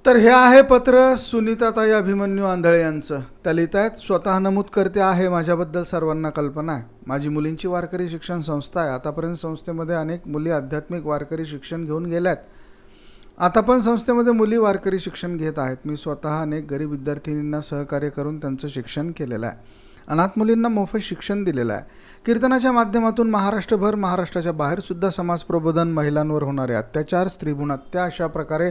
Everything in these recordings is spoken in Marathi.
तर हे आहे पत्र सुनीताताई अभिमन्यू आंधळे यांचं. त्या लिहित आहेत, स्वतः नमूद करते आहे, माझ्याबद्दल सर्वांना कल्पना आहे. माझी मुलींची वारकरी शिक्षण संस्था आहे. आतापर्यंत संस्थेमध्ये अनेक मुली आध्यात्मिक वारकरी शिक्षण घेऊन गेल्यात. आता पण संस्थेमध्ये मुली वारकरी शिक्षण घेत आहेत. मी स्वतः अनेक गरीब विद्यार्थिनींना सहकार्य करून त्यांचं शिक्षण केलेलं आहे. अनाथ मुलींना मोफत शिक्षण दिलेलं आहे. कीर्तनाच्या माध्यमातून महाराष्ट्रभर, महाराष्ट्राच्या बाहेरसुद्धा समाज प्रबोधन, महिलांवर होणारे अत्याचार, स्त्रीभ्रूण हत्या अशा प्रकारे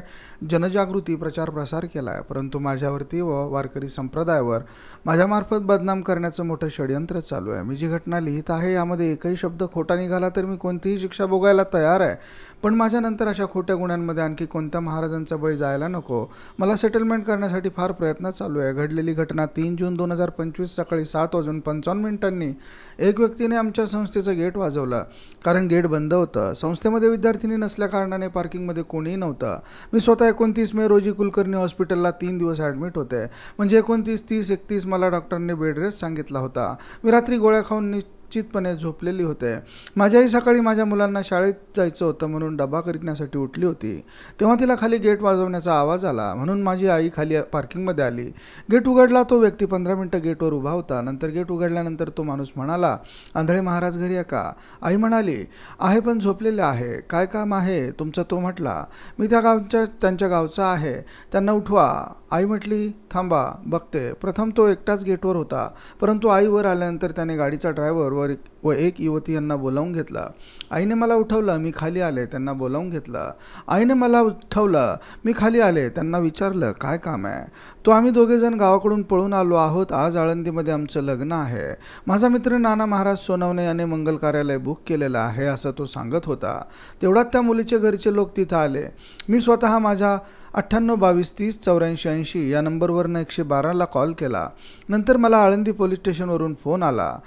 जनजागृती प्रचार प्रसार केला आहे. परंतु माझ्यावरती व वारकरी संप्रदायावर माझ्यामार्फत बदनाम करण्याचं मोठं षडयंत्र चालू आहे. मी जी घटना लिहित आहे यामध्ये एकही शब्द खोटा निघाला तर मी कोणतीही शिक्षा भोगायला तयार आहे. पण माझ्यानंतर अशा खोट्या गुन्ह्यांमध्ये आणखी कोणत्या महाराजांचा बळी जायला नको. मला सेटलमेंट करण्यासाठी फार प्रयत्न चालू आहे. घडलेली घटना 3 जून 2025 सकाळी 7:55 एक व्यक्तीने आमच्या संस्थेचं गेट वाजवलं. कारण गेट बंद होतं. संस्थेमध्ये विद्यार्थिनी नसल्याकारणाने पार्किंगमध्ये कोणीही नव्हतं. मी स्वतः 29 मे रोजी कुलकर्णी हॉस्पिटलला 3 दिवस ॲडमिट होते. म्हणजे 29, 30, 31 मला डॉक्टरने बेड रेस्ट सांगितला होता. मी रात्री गोळ्या खाऊन निश्चितपणे झोपलेली होते. माझी आई सकाळी माझ्या मुलांना शाळेत जायचं होतं म्हणून डबा करण्यासाठी उठली होती. तेव्हा तिला खाली गेट वाजवण्याचा आवाज आला म्हणून माझी आई खाली पार्किंगमध्ये आली. गेट उघडला. तो व्यक्ती 15 मिनिटं गेटवर उभा होता. नंतर गेट उघडल्यानंतर तो माणूस म्हणाला, आंधळे महाराज घरी आहे का? आई म्हणाली, आहे पण झोपलेले आहे. काय काम आहे तुमचं? तो म्हटला, मी त्यांच्या गावचा आहे, त्यांना उठवा. आई म्हटली, थांबा बघते. प्रथम तो एकटाच गेटवर होता. परंतु आई वर आल्यानंतर त्याने गाडीचा ड्रायव्हर व एक युवती यांना बोलावून घेतला. आईने मला उठवलं. मी खाली आले. त्यांना बोलावून घेतलं. आईने मला उठवलं. मी खाली आले. त्यांना विचारलं, काय काम आहे? तो आम्ही दोघेजण गावाकडून पळून आलो आहोत. आज आळंदीमध्ये आमचं लग्न आहे. माझा मित्र नाना महाराज सोनवणे याने मंगल कार्यालय बुक केलेलं आहे असं तो सांगत होता. तेवढ्यात त्या मुलीचे घरचे लोक तिथं आले. मी स्वतः माझ्या 98 22 30 84 80 या नंबरवरनं 112ला कॉल केला. नंतर मला आळंदी पोलीस स्टेशनवरून फोन आला.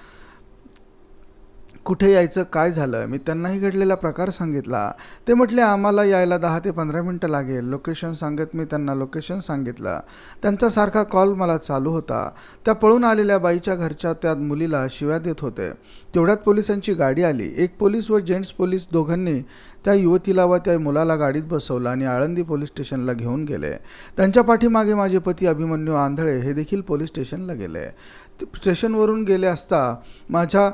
कुठे यायचं, काय झालं? मी त्यांनाही घडलेला प्रकार सांगितला. ते म्हटले, आम्हाला यायला 10 ते 15 मिनटं लागेल. लोकेशन सांगत मी त्यांना लोकेशन सांगितलं. त्यांचा सारखा कॉल मला चालू होता. त्या पळून आलेल्या बाईच्या घरच्या त्या मुलीला शिव्या देत होते. तेवढ्यात पोलिसांची गाडी आली. एक पोलीस व जेंट्स पोलीस दोघांनी त्या युवतीला व त्या मुलाला गाडीत बसवलं आणि आळंदी पोलीस स्टेशनला घेऊन गेले. त्यांच्या पाठीमागे माझे पती अभिमन्यू आंधळे हे देखील पोलीस स्टेशनला गेले. स्टेशनवरून गेले असता माझ्या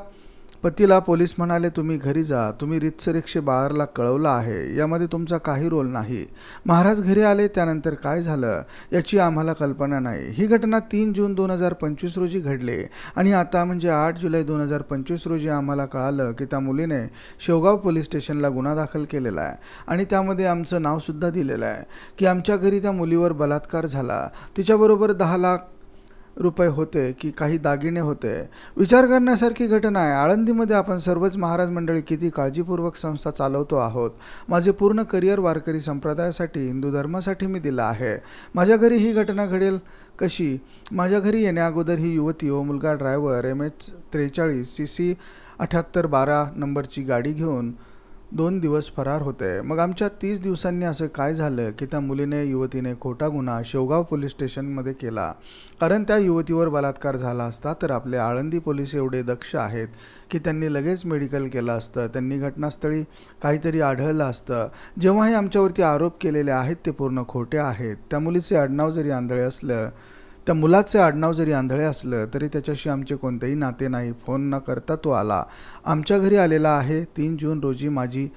पतीला पोलीस म्हणाले, तुम्ही घरी जा. तुम्ही रीतसर 112ला कळवलं आहे. यामध्ये तुमचा काही रोल नाही. महाराज घरी आले त्यानंतर काय झालं याची आम्हाला कल्पना नाही. ही घटना 3 जून 2025 रोजी घडली आणि आता म्हणजे 8 जुलै 2025 रोजी आम्हाला कळालं की त्या मुलीने शेवगाव पोलीस स्टेशनला गुन्हा दाखल केलेला आहे आणि त्यामध्ये आमचं नावसुद्धा दिलेलं आहे की आमच्या घरी त्या मुलीवर बलात्कार झाला. तिच्याबरोबर 10 लाख रुपये होते की काही दागिने होते. विचार करण्यासारखी घटना आहे. आळंदीमध्ये आपण सर्वच महाराज मंडळी किती काळजीपूर्वक संस्था चालवतो आहोत. माझे पूर्ण करिअर वारकरी संप्रदायासाठी, हिंदू धर्मासाठी मी दिलं आहे. माझ्या घरी ही घटना घडेल कशी? माझ्या घरी येण्याअगोदर ही युवती व मुलगा ड्रायव्हर MH 43 CC 7812 नंबरची गाडी घेऊन 2 दिवस फरार होते. मग आमच्या 30 दिवसांनी असं काय झालं की त्या युवतीने खोटा गुन्हा शेवगाव पोलीस स्टेशनमध्ये केला. कारण त्या युवतीवर बलात्कार झाला असता तर आपले आळंदी पोलीस एवढे दक्ष आहेत की त्यांनी लगेच मेडिकल केलं असतं. त्यांनी घटनास्थळी काहीतरी आढळलं असतं. जेव्हाही आमच्यावरती आरोप केलेले आहेत ते पूर्ण खोटे आहेत. त्या मुलाचे आडनाव जरी आंधळे असलं तरी त्याच्याशी आमचे कोणतेही नाते नाही. फोन न करता तो आला. आमच्या घरी आलेला आहे. 3 जून रोजी माझी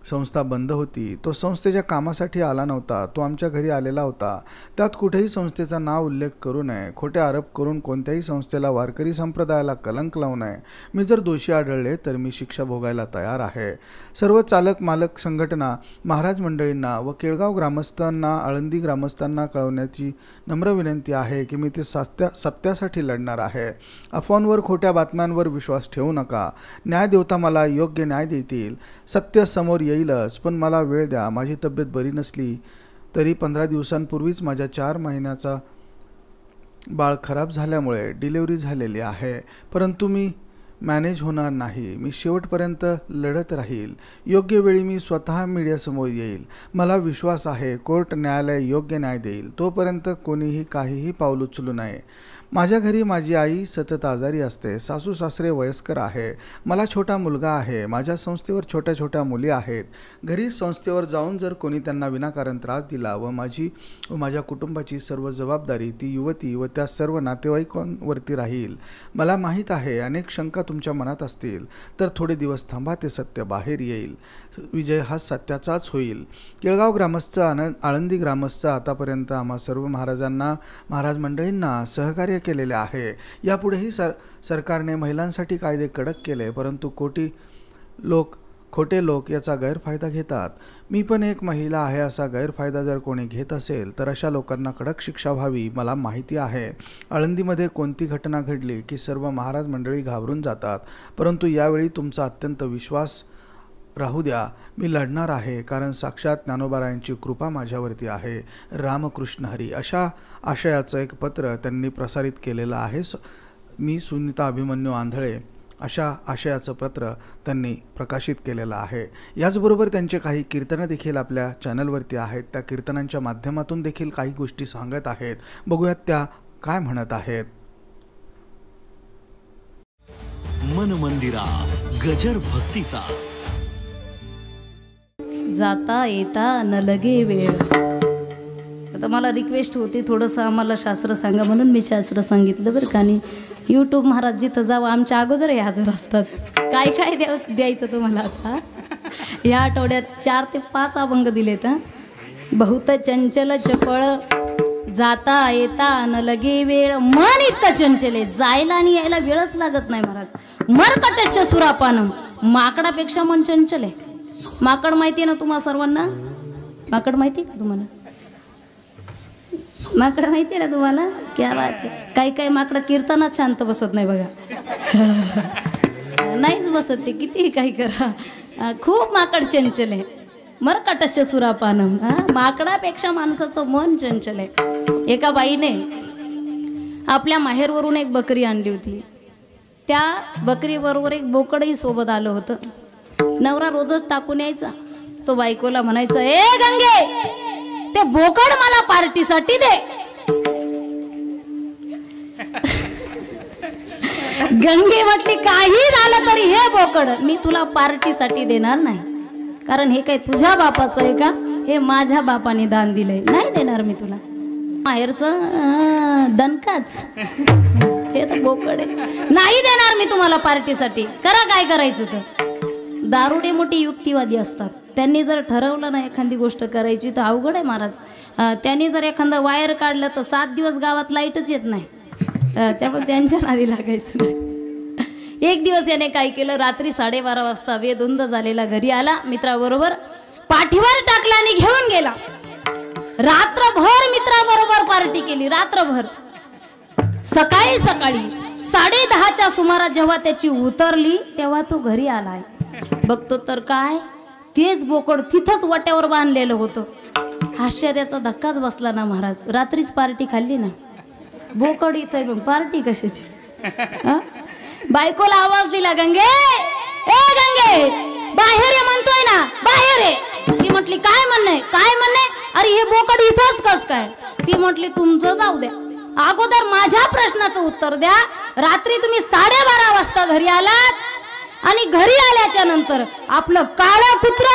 संस्था बंद होती. तो संस्थेच्या कामासाठी आला नव्हता. तो आमच्या घरी आलेला होता. त्यात कुठेही संस्थेचा नाव उल्लेख करू नये. खोटे आरोप करून कोणत्याही संस्थेला, वारकरी संप्रदायाला कलंक लावू नये. मी जर दोषी आढळले तर मी शिक्षा भोगायला तयार आहे. सर्व चालक मालक संघटना, महाराज मंडळींना व केळगाव ग्रामस्थांना, आळंदी ग्रामस्थांना कळवण्याची नम्र विनंती आहे की मी ते सत्यासाठी लढणार आहे. अफवांवर, खोट्या बातम्यांवर विश्वास ठेवू नका. न्याय देवता मला योग्य न्याय देतील. सत्य समोर येईलच. पण मला वेळ द्या. माझी तब्येत बरी नसली तरी 15 दिवसांपूर्वीच माझ्या 4 महिन्याचा बाळ खराब झाल्यामुळे डिलिव्हरी झालेली आहे. परंतु मी मॅनेज होणार नाही. मी शेवटपर्यंत लढत राहील. योग्य वेळी मी स्वतः मीडियासमोर येईल. मला विश्वास आहे कोर्ट, न्यायालय योग्य न्याय देईल. तोपर्यंत कोणीही काहीही पाऊल उचलू नये. माझ्या घरी माझी आई सतत आजारी असते, सासू सासरे वयस्कर आहे, मला छोटा मुलगा आहे, माझ्या संस्थेवर छोट्या छोट्या मुली आहेत. घरी संस्थेवर जाऊन जर कोणी त्यांना विनाकारण त्रास दिला व माझ्या कुटुंबाची सर्व जबाबदारी ती युवती व त्या सर्व नातेवाईकांवरती राहील. मला माहीत आहे अनेक शंका तुमच्या मनात असतील, तर थोडे दिवस थांबा, ते सत्य बाहेर येईल. विजय हा सत्याचाच होईल. केळगाव ग्रामस्थ, आळंदी ग्रामस्थ आतापर्यंत आम्हा सर्व महाराज मंडळींना सहकार्य केलेले आहे. यापुढेही सरकारने महिलांसाठी कायदे कडक केले, परंतु खोटे लोक याचा गैरफायदा घेतात. मी पण एक महिला आहे, असा गैरफायदा जर कोणी घेत असेल तर अशा लोकांना कडक शिक्षा व्हावी. मला माहिती आहे आळंदीमध्ये कोणती घटना घडली की सर्व महाराज मंडळी घाबरून जातात, परंतु यावेळी तुमचा अत्यंत विश्वास राहू द्या. मी लढणार आहे, कारण साक्षात ज्ञानोबारायांची कृपा माझ्यावरती आहे. रामकृष्ण हरी अशा आशयाचं एक पत्र त्यांनी प्रसारित केलेलं आहे. मी सुनीता अभिमन्यू आंधळे अशा आशयाचं पत्र त्यांनी प्रकाशित केलेलं आहे. याचबरोबर त्यांचे काही कीर्तनं देखील आपल्या चॅनलवरती आहेत. त्या कीर्तनांच्या माध्यमातून देखील काही गोष्टी सांगत आहेत. बघूयात त्या काय म्हणत आहेत. मन मंदिरा गजर भक्तीचा. जाता येता न लगे वेळ. आता मला रिक्वेस्ट होती थोडंसं आम्हाला शास्त्र सांगा, म्हणून मी शास्त्र सांगितलं बरं का. आणि यूट्यूब महाराज जिथं जावं आमच्या अगोदरही हजर असतात. काय काय द्यायचं तुम्हाला आता. या आठवड्यात 4 ते 5 अभंग दिलेत. बहुत चंचल चपळ जाता येता न लगे वेळ. मन इतकं चंचल आहे, जायला आणि यायला वेळच लागत नाही महाराज. मरकटस्य सुरापानम. माकडापेक्षा मन चंचल आहे. माकड माहिती आहे ना तुम्हाला सर्वांना. माकड माहिती आहे का तुम्हाला. माकड माहिती आहे ना तुम्हाला. क्या बात आहे. काही माकडं कीर्तनात शांत बसत नाही बघा. नाहीच बसत ते, कितीही काही करा. खूप माकड चंचल आहे. मरकटस्य सुरापानम. माकडापेक्षा माणसाचं मन चंचल आहे. एका बाईने आपल्या माहेरवरून एक बकरी आणली होती. त्या बकरीबरोबर एक बोकडही सोबत आलं होतं. नवरा रोजच टाकून यायचा. तो बायकोला म्हणायचा, ए गंगे ते बोकड मला पार्टीसाठी दे. गंगे म्हटली, काही झालं तरी हे बोकड मी तुला पार्टीसाठी देणार नाही, कारण हे काय तुझ्या बापाचं आहे का. हे माझ्या बापाने दान दिलंय, नाही देणार मी तुला. माहेरचं दणकाच हे तर बोकड आहे. नाही देणार मी तुम्हाला पार्टीसाठी. करा काय करायचं तर. दारुडे मोठी युक्तिवादी असतात. त्यांनी जर ठरवलं ना एखादी गोष्ट करायची तर अवघड आहे महाराज. त्यांनी जर एखादं वायर काढलं तर 7 दिवस गावात लाईटच येत नाही. त्यामुळे त्यांच्या नादी लागायचं नाही. एक दिवस याने काय केलं, रात्री 12:30 वाजता वेधुंद झालेला घरी आला. मित्राबरोबर पाठीवर टाकला आणि घेऊन गेला. रात्रभर मित्राबरोबर पार्टी केली. रात्रभर. सकाळी 10:30च्या सुमारास जेव्हा त्याची उतरली तेव्हा तो घरी आलाय. बघतो तर काय, तेच बोकड तिथंच वाट्यावर बांधलेलं होतं. आश्चर्याचा धक्काच बसला ना महाराज. रात्रीच पार्टी खाल्ली ना, बोकड इथं मग पार्टी कशाची. बायकोला आवाज दिला, गंगे ए गंगे बाहेर ये म्हणतोय ना, बाहेर ये. ती म्हटली, काय म्हणणे. अरे हे बोकड इथंच कस काय. ती म्हटली, तुमचं जाऊ द्या, अगोदर माझ्या प्रश्नाचं उत्तर द्या. रात्री तुम्ही 12:30 वाजता घरी आलात आणि घरी आल्याच्या नंतर आपलं काळं कुत्र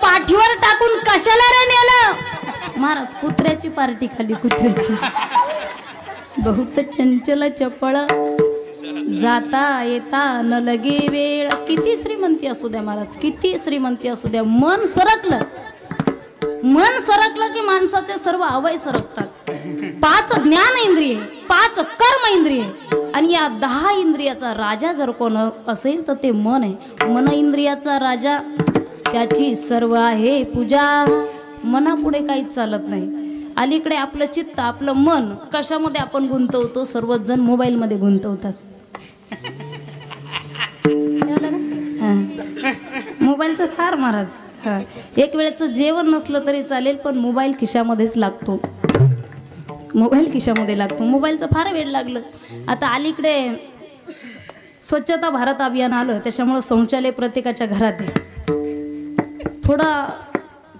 पाठीवर टाकून कशाला रे नेलं. महाराज कुत्र्याची पार्टी खाली. कुत्र्याची. बहुत चंचल चपळ जाता येता न लगे वेळ. किती श्रीमंती असू द्या महाराज, किती श्रीमंती असू द्या, मन सरकलं की माणसाचे सर्व अवयव सरकतात. 5 ज्ञान इंद्रिय, 5 कर्म इंद्रिय आणि या 10 इंद्रियाचा राजा जर कोण असेल तर ते मन आहे. मन इंद्रियाचा राजा, त्याची सर्व आहे पूजा. मनापुढे काहीच चालत नाही. अलीकडे आपलं चित्त, आपलं मन कशामध्ये आपण गुंतवतो. सर्वच जण मोबाईलमध्ये गुंतवतात. मोबाईलचं फार महाराज. एक वेळेचं जेवण नसलं तरी चालेल, पण मोबाईल खिशामध्येच लागतो. मोबाईल खिशामध्ये लागतो. मोबाईलचं फार वेळ लागलं. आता अलीकडे स्वच्छता भारत अभियान आलं, त्याच्यामुळं शौचालय प्रत्येकाच्या घरात आहे. थोडा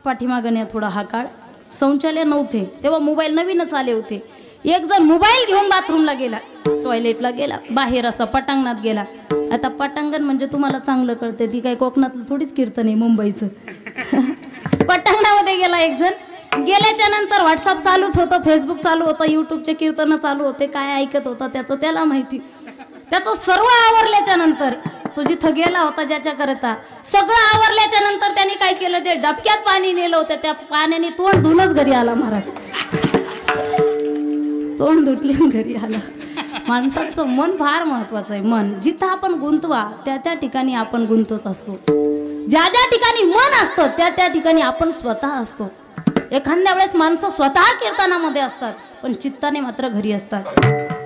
पाठीमागण्या थोडा हा काळ शौचालय नव्हते तेव्हा मोबाईल नवीनच आले होते. एक जण मोबाईल घेऊन बाथरूमला गेला, टॉयलेटला गेला, बाहेर असा पटांगणात गेला. आता पटांगण म्हणजे तुम्हाला चांगलं कळते, ती काही कोकणातलं थोडीच कीर्तन आहे मुंबईचं. पटांगणामध्ये गेला एक जण. गेल्याच्या नंतर व्हॉट्सअप चालूच होतं, फेसबुक चालू होतं, यूट्यूबचे कीर्तन चालू होते. काय ऐकत होता त्याचं त्याला माहिती. त्याचं सर्व आवरल्याच्या नंतर तो जिथं गेला होता ज्याच्याकरता सगळं आवरल्याच्या नंतर त्याने काय केलं, ते डबक्यात पाणी नेलं होतं. त्या पाण्याने तोंड धुवूनच घरी आला महाराज. तोंड धुतले घरी आला. माणसाचं मन फार महत्वाचं आहे. मन जिथं आपण गुंतवा त्या ठिकाणी आपण गुंतवत असतो. ज्या ठिकाणी मन असतं त्या ठिकाणी आपण स्वतः असतो. एखाद्या वेळेस माणसं स्वतः कीर्तनामध्ये असतात पण चित्ताने मात्र घरी असतात.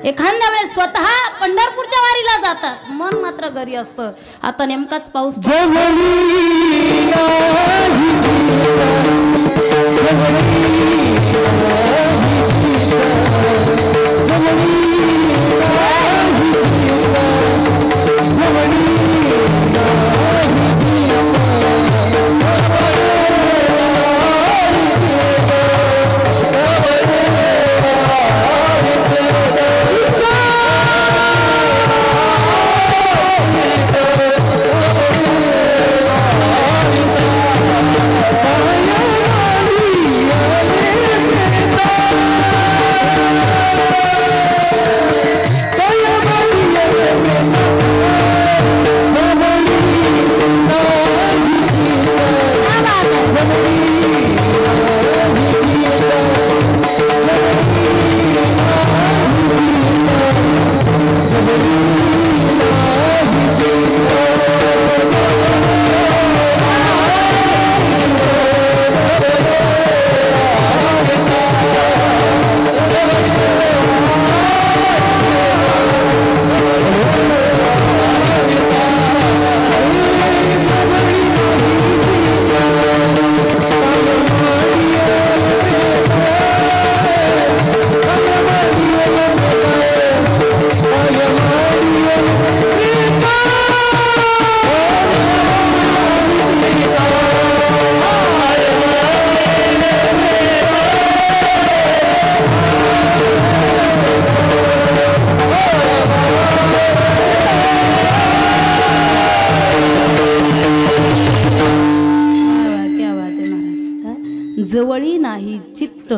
एखाद्या वेळेस स्वतः पंढरपूरच्या वारीला जातात, मन मात्र घरी असतं. आता नेमकाच पाऊस जवळी नाही चित्त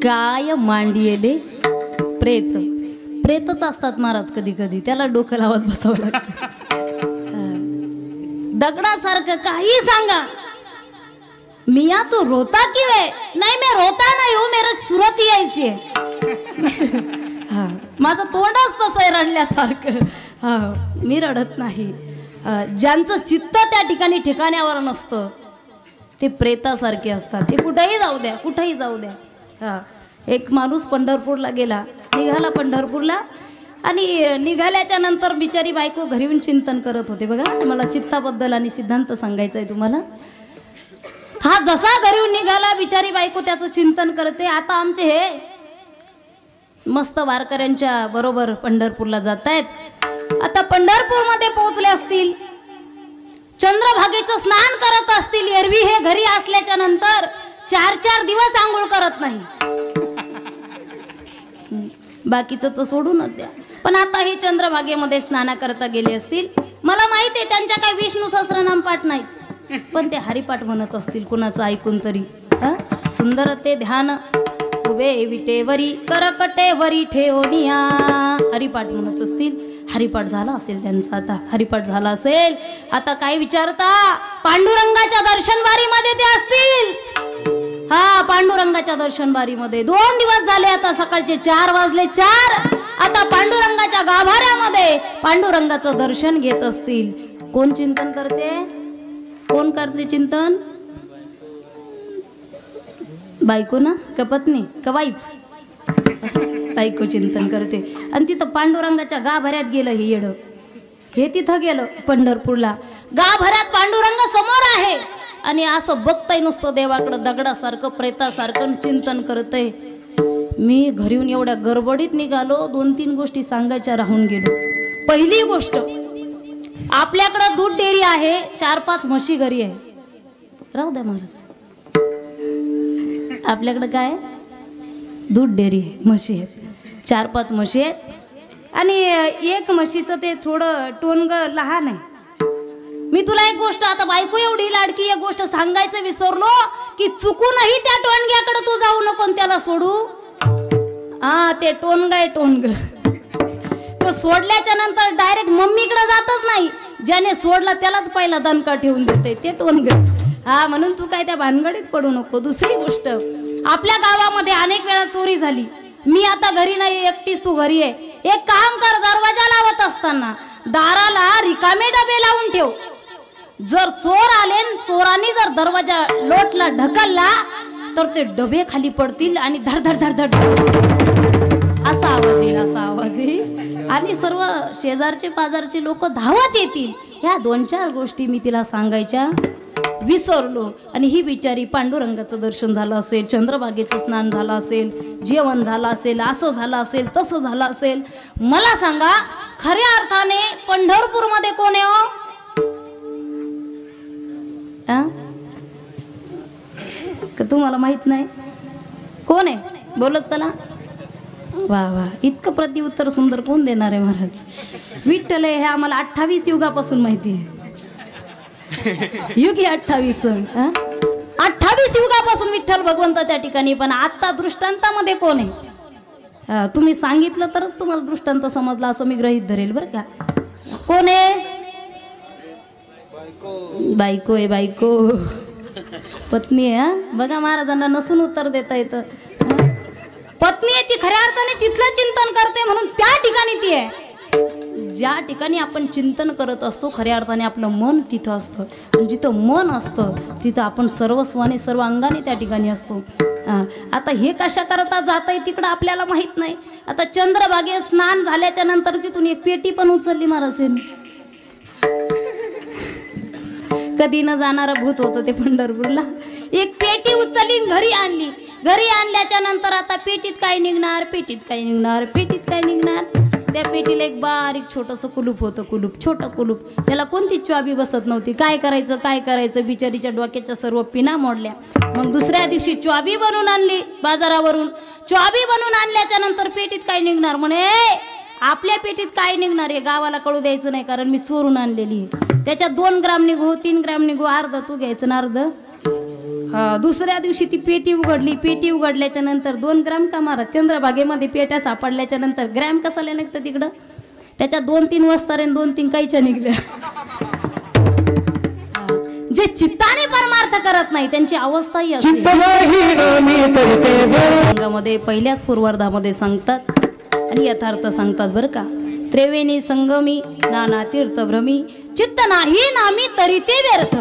काय मांडियेले प्रेत. प्रेतच असतात महाराज कधी कधी, त्याला डोकं लावत बसावं लागतं. दगडासारखं काही सांगा, मिया तू रोता की वे? नाही मैं रोता नाही हो, मेरा सुरत यायची आहे. माझं तोंडच तसं आहे रडल्यासारखं. मी रडत नाही. ज्यांचं चित्त त्या ठिकाणी ठिकाण्यावर नसतं ते प्रेतासारखे असतात. ते कुठेही जाऊ द्या, कुठेही जाऊ द्या. एक माणूस पंढरपूरला गेला, निघाला पंढरपूरला आणि निघाल्याच्या नंतर बिचारी बायको घरी येऊन चिंतन करत होते. बघा मला चित्ताबद्दल आणि सिद्धांत सांगायचा आहे तुम्हाला. हा जसा घरी येऊन निघाला बिचारी बायको त्याचं चिंतन करते. आता आमचे हे मस्त वारकऱ्यांच्या बरोबर पंढरपूरला जात आहेत. आता पंढरपूरमध्ये पोहोचले असतील, चंद्रभागेचं स्नान करत असतील. एरवी हे घरी असल्याच्या नंतर 4-4 दिवस आंघोळ करत नाही. बाकीचं तर सोडूनच द्या. पण आता हे चंद्रभागेमध्ये स्नान करता गेले असतील. मला माहिती आहे त्यांच्या काही विष्णू सहस्रनाम पाठ नाहीत, पण ते हरिपाठ म्हणत असतील कुणाचं ऐकून तरी. सुंदर ते ध्यान उभे विटेवरी करकटेवरी ठेवणिया हरिपाठ म्हणत असतील. हरिपाठ झाला असेल त्यांचा. आता हरिपाठ झाला असेल. आता काय विचारता, पांडुरंगाच्या दर्शनबारीमध्ये ते असतील. पांडुरंगाच्या दर्शनबारीमध्ये 2 दिवस झाले. आता सकाळचे 4 वाजले 4. आता पांडुरंगाच्या गाभाऱ्यामध्ये पांडुरंगाचं दर्शन घेत असतील. कोण चिंतन करते? कोण करते चिंतन? बायको ना का पत्नी का वाईफ? बायको चिंतन करते. आणि तिथं पांडुरंगाच्या गाभाऱ्यात गेलं हे येडं. हे तिथं गेलं पंढरपूरला. गाभाऱ्यात पांडुरंग समोर आहे आणि असं बघताय नुसतं देवाकडं दगडासारखं प्रेतासारखं चिंतन करतंय. मी घरी येऊन एवढ्या गडबडीत निघालो, 2-3 गोष्टी सांगायच्या राहून गेलो. पहिली गोष्ट, आपल्याकडं दूध डेअरी आहे, 4-5 म्हशी घरी आहे. राहू द्या महाराज. आपल्याकडं काय दूध डेअरी आहे, म्हशी आहेत, 4-5 म्हशी आहेत आणि एक म्हशीचं ते थोडं टोनग लहान आहे. मी तुला एक गोष्ट, आता बायको एवढी लाडकी, एक गोष्ट सांगायचं विसरलो की चुकूनही त्या टोनग्याकडे तू जाऊ नको त्याला सोडू. ते टोनग आहे, टोनग. तो सोडल्याच्या नंतर डायरेक्ट मम्मीकडे जातच नाही, ज्याने सोडला त्यालाच पहिला दणका ठेवून देते ते टोनग. म्हणून तू काय त्या भानगडीत पडू नको. दुसरी गोष्ट, आपल्या गावामध्ये अनेक वेळा चोरी झाली. मी आता घरी नाही, एकटीच तू घरी आहे. एक काम कर, दरवाजा लावत असताना दाराला रिकामे डबे लावून ठेव. जर चोर आले, चोरांनी जर दरवाजा लोटला, ढकलला, तर ते डबे खाली पडतील आणि धड धड धड धड असा आवाज येईल, असा आवाज येईल आणि सर्व शेजारचे पाजारचे लोक धावत येतील. ह्या 2-4 गोष्टी मी तिला सांगायच्या विसरलो. आणि ही बिचारी, पांडुरंगाचं दर्शन झालं असेल, चंद्रभागेचं स्नान झालं असेल, जेवण झालं असेल, असं झालं असेल, तसं झालं असेल. मला सांगा, खऱ्या अर्थाने पंढरपूरमध्ये कोण आहे हो? तुम्हाला माहित नाही कोण आहे? बोलत चला. वा वा, इतकं प्रतिउत्तर सुंदर कोण देणार आहे महाराज? विठ्ठल आहे हे आम्हाला 28 युगापासून माहिती आहे. युग 28 युगापासून विठ्ठल भगवंत त्या ठिकाणी. पण आता दृष्टांतामध्ये कोण आहे? तुम्ही सांगितलं तर तुम्हाला दृष्टांत समजला असं मी गृहीत धरेल बरं का. कोण आहे? बायको आहे, बायको, पत्नी आहे. बघा, महाराजांना नसून उत्तर देता येतं. पत्नी आहे ती, खऱ्या अर्थाने तिथलं चिंतन करते म्हणून त्या ठिकाणी ती आहे. ज्या ठिकाणी आपण चिंतन करत असतो, खऱ्या अर्थाने आपलं मन तिथं असतं. आणि जिथं मन असतं तिथं आपण सर्वस्वाने, सर्व अंगाने त्या ठिकाणी असतो. आता हे कशा करता जात आहे तिकडं आपल्याला माहीत नाही. आता चंद्रभागे स्नान झाल्याच्या नंतर तिथून एक पेटी पण उचलली महाराज त्यांनी. कधी न जाणारं भूत होतं ते पंढरपूरला. एक पेटी उचलली, घरी आणली. घरी आणल्याच्या नंतर आता पेटीत काय निघणार, पेटीत काय निघणार, पेटीत काय निघणार. त्या पेटीला एक बारीक छोटंसं कुलूप होतं, कुलूप, छोटं कुलूप. त्याला कोणतीच चाबी बसत नव्हती. काय करायचं, काय करायचं, बिचारीच्या डोक्याच्या सर्व पिना मोडल्या. मग दुसऱ्या दिवशी चाबी बनवून आणली बाजारावरून. चाबी बनवून आणल्याच्या नंतर पेटीत काय निघणार म्हणे, आपल्या पेटीत काय निघणार हे गावाला कळू द्यायचं नाही, कारण मी चोरून आणलेली. त्याच्यात 2 ग्राम निघू, 3 ग्राम निघू, अर्ध तू घ्यायचं ना अर्ध. दुसऱ्या दिवशी ती पेटी उघडली. पेटी उघडल्याच्या नंतर 2 ग्राम का मारा, चंद्रभागेमध्ये पेट्या सापडल्याच्या नंतर ग्रॅम कसाला निघतं तिकडं. त्याच्यात 2-3 वस्तारे, 2-3 काहीच्या निघल्या. जे चित्ताने परमार्थ करत नाही त्यांची अवस्थाही असते. संघामध्ये पहिल्याच पूर्वार्धामध्ये सांगतात आणि यथार्थ सांगतात बरं का. त्रिवेणी संगमी नाना तीर्थ भ्रमी, चित्त नाही नामी तरी ते व्यर्थ.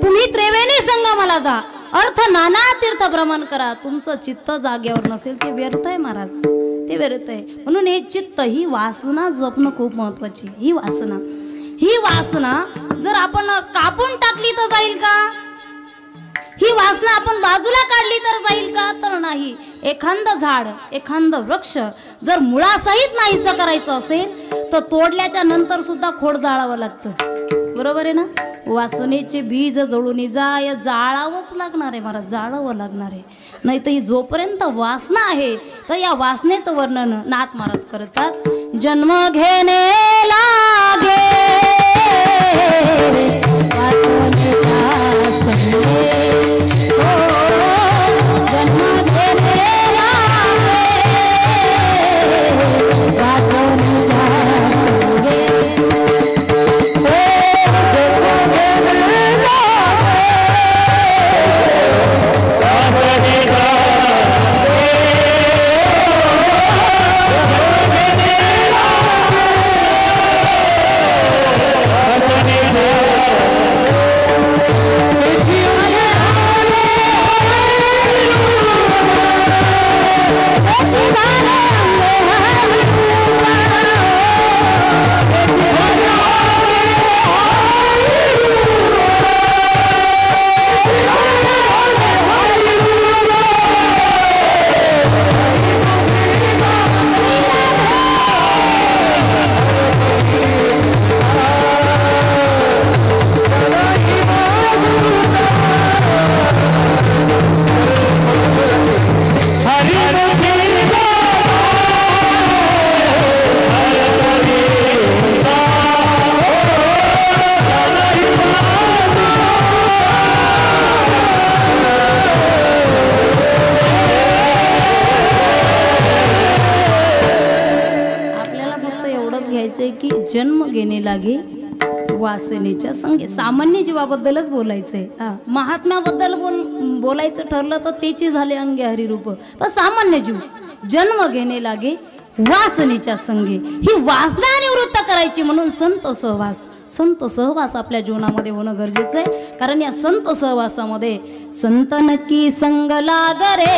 तुम्ही त्रिवेणी संगमाला जा, अर्थ नाना तीर्थ भ्रमण करा, तुमचं चित्त जागेवर नसेल ते व्यर्थ आहे महाराज, ते व्यर्थ आहे. म्हणून हे चित्त, ही वासना जपणं खूप महत्वाची. ही वासना जर आपण कापून टाकली तर जाईल का? ही वासना आपण बाजूला काढली तर जाईल का? तर नाही. एखादं झाड, एखादं वृक्ष जर मुळासहित नाहीसं करायचं असेल तर तोडल्याच्या नंतर सुद्धा खोड जाळावं लागतं. बरोबर आहे ना? वासनेचे बीज जळून जाय, जाळावंच लागणार आहे महाराज, जाळावं लागणार आहे. नाही तर ही जोपर्यंत वासना आहे तर या वासनेचं वर्णन नाथ महाराज करतात. जन्म घेणे लागे जन्म घेणे लागे वासनेच्या संगे. सामान्य जीवाबद्दलच बोलायचंय. महात्म्याबद्दल बोलायचं ठरलं तर त्याची झाले अंगे हरिरूप. पण सामान्य जीव जन्म घेणे लागे वासनेच्या संगे. ही वासना निवृत्त करायची म्हणून संत सहवास आपल्या जीवनामध्ये होणं गरजेचं आहे. कारण या संत सहवासामध्ये संत नक्की संग लागरे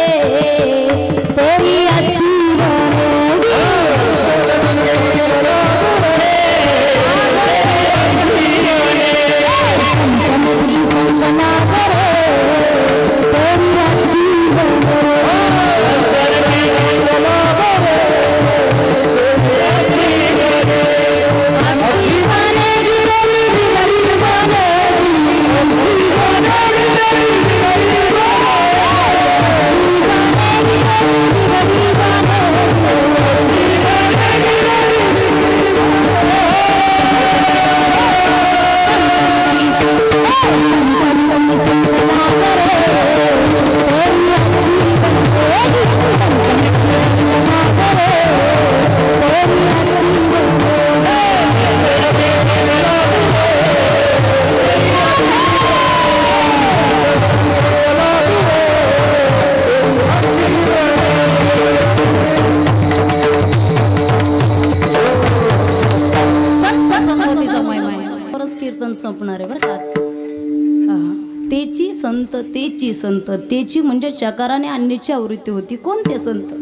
संपणार आहे बरं का. तेची संत तेची म्हणजे चकाराने आणण्याची आवृत्ती होती. कोणते संत?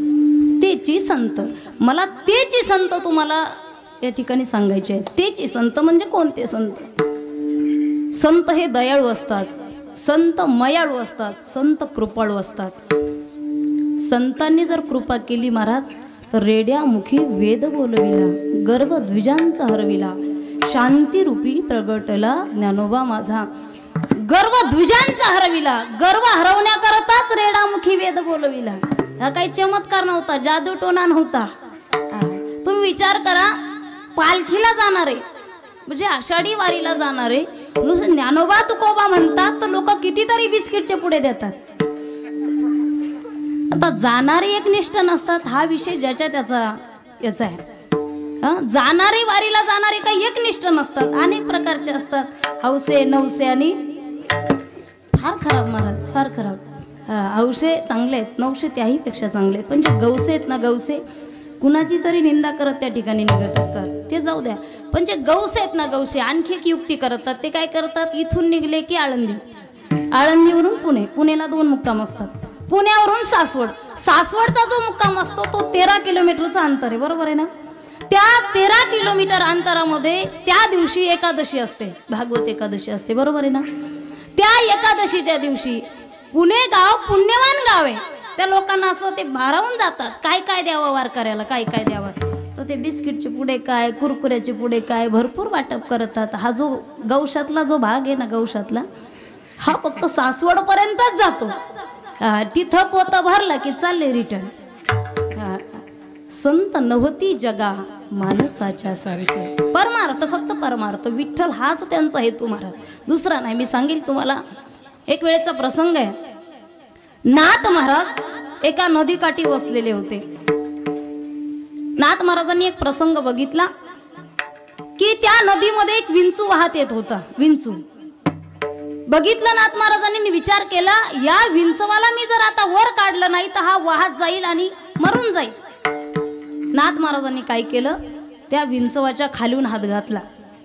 तेची संत. मला तेची संत तुम्हाला या ठिकाणी सांगायचे आहे. तेची संत म्हणजे कोणते संत? संत हे दयाळू असतात, संत मयाळू असतात, संत कृपाळू असतात. संतांनी जर कृपा केली महाराज तर रेड्यामुखी वेद बोलविला, गर्व द्विजांचा हरविला, शांती रूपी प्रगटला ज्ञानोबा माझा. गर्व द्विजांचा हरविला, गर्व हरवण्याकरताच रेडामुखी वेद बोलविला. हा काही चमत्कार नव्हता, जादूटोना नव्हता. तुम्ही विचार करा, पालखीला जाणारे म्हणजे आषाढी वारीला जाणारे नुसतं ज्ञानोबा तुकोबा म्हणतात तर लोक कितीतरी बिस्किटचे पुढे देतात. आता जाणारे एकनिष्ठ नसतात, हा विषय ज्याच्या त्याचा याचा आहे. जाणारे वारीला जाणारे काही एकनिष्ठ नसतात, अनेक प्रकारचे असतात. हौसे नवसे आणि फार खराब महाराज, फार खराब. हौसे चांगले आहेत, नवसे त्याही पेक्षा चांगले आहेत. पण जे गवसे आहेत ना, गवसे कुणाची तरी निंदा करत त्या ठिकाणी निघत असतात, ते जाऊ द्या. पण जे गवसे आहेत ना, गवसे आणखी एक युक्ती करतात. ते काय करतात, इथून निघले की आळंदी, आळंदीवरून पुणे, पुणेला 2 मुक्काम असतात. पुण्यावरून सासवड, सासवडचा जो मुक्काम असतो तो 13 किलोमीटरचा अंतर आहे. बरोबर आहे ना? त्या 13 किलोमीटर अंतरामध्ये त्या दिवशी एकादशी असते, भागवत एकादशी असते. बरोबर आहे ना? त्या एकादशीच्या दिवशी पुणे गाव पुण्यवान गाव आहे. त्या लोकांना असं ते भारावून जातात, काय काय द्यावं वारकऱ्याला, काय काय द्यावं. तर ते बिस्किटचे पुढे काय, कुरकुऱ्याचे पुढे काय, भरपूर वाटप करतात. हा जो गौशातला जो भाग आहे ना, गौशातला हा फक्त सासवड पर्यंतच जातो. तिथं पोत भरला की चालले रिटर्न. संत नव्हती जगा मानसाच्या सारखे. परमार्थ, फक्त परमार्थ, विठ्ठल हाच त्यांचा हेतू महाराज, दुसरा नाही. मी सांगेल तुम्हाला, एक वेळेचा प्रसंग आहे. नाथ महाराज एका नदीकाठी बसलेले होते. नाथ महाराजांनी एक प्रसंग बघितला की त्या नदीमध्ये एक विंचू वाहत येत होता. विंचू बघितलं नाथ महाराजांनी, विचार केला, या विंचवाला मी जर आता वर काढलं नाही तर हा वाहत जाईल आणि मरून जाईल. नाथ महाराजांनी काय केलं, त्या विंचवाच्या खालून हात घातला.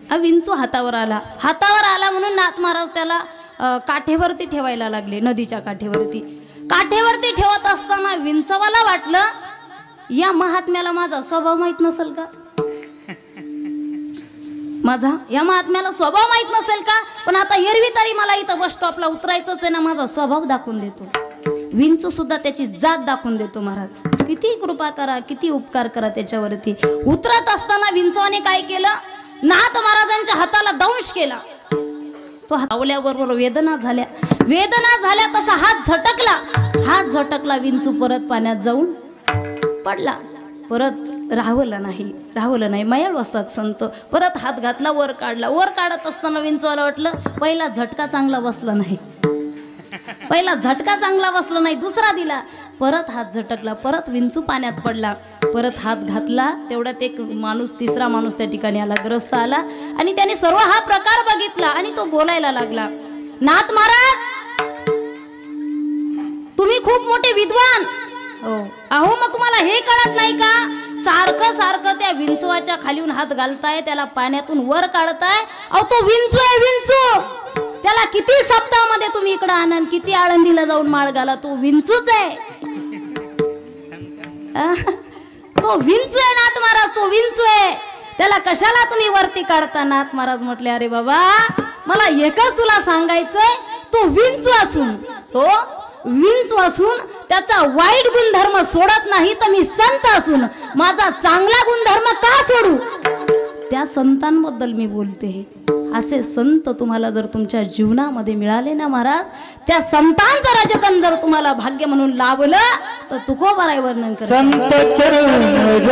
हा विंचू हातावर आला. हातावर आला म्हणून नाथ महाराज त्याला काठेवरती ठेवायला लागले. नदीच्या काठेवरती ठेवत असताना विंचवाला वाटलं, या महात्म्याला माझा स्वभाव माहित नसेल का, माझा या महात्म्याला स्वभाव माहित नसेल का. पण आता एरवी तरी मला इथं बस स्टॉपला उतरायचंच आहे ना, माझा स्वभाव दाखवून देतो. विंचू सुद्धा त्याची जात दाखवून देतो महाराज. किती कृपा करा, किती उपकार करा त्याच्यावरती. उतरत असताना विंचवाने काय केलं, नाथ महाराजांच्या हाताला दंश केला. तो हावल्याबरोबर वेदना झाल्या तसा हात झटकला. विंचू परत पाण्यात जाऊन पडला. परत राहवलं नाही. मयाळू असतात संत. परत हात घातला, वर काढत असताना विंचवाला वाटलं, पहिला झटका चांगला बसला नाही. दुसरा दिला. परत हात झटकला, परत विंचू पाण्यात पडला, परत हात घातला, तेवढ्यात एक माणूस, तिसरा माणूस त्या ठिकाणी आला, ग्रस्त आला आणि त्याने सर्व हा प्रकार बघितला आणि तो बोलायला लागला, नाथ महाराज तुम्ही खूप मोठे विद्वान हो, अहो मग तुम्हाला हे कळत नाही का, सारखं सारखं त्या विंचवाच्या खालीहून हात घालताय, त्याला पाण्यातून वर काढताय, अहो तो विंचू आहे विंचू, त्याला किती सप्ताहामध्ये तुम्ही इकडे आणा, किती आळंदीला जाऊन माळ घाला, तो विंचूच आहे, तो विंचू आहे नाथ महाराज, तो विंचू आहे, त्याला कशाला तुम्ही वरती काढता. नाथ महाराज म्हटले, अरे बाबा मला एकच तुला सांगायचंय, तो विंचू असून त्याचा वाईट गुणधर्म सोडत नाही, तर मी संत असून माझा चांगला गुणधर्म का सोडू, त्या संतांबद्दल मी बोलते. असे संत तुम्हाला जर तुमच्या जीवनामध्ये मिळाले ना महाराज, त्या संतांचं राजकन जर तुम्हाला भाग्य म्हणून लाभलं, तर तुकोबाराय वर्णन कर. संत चरण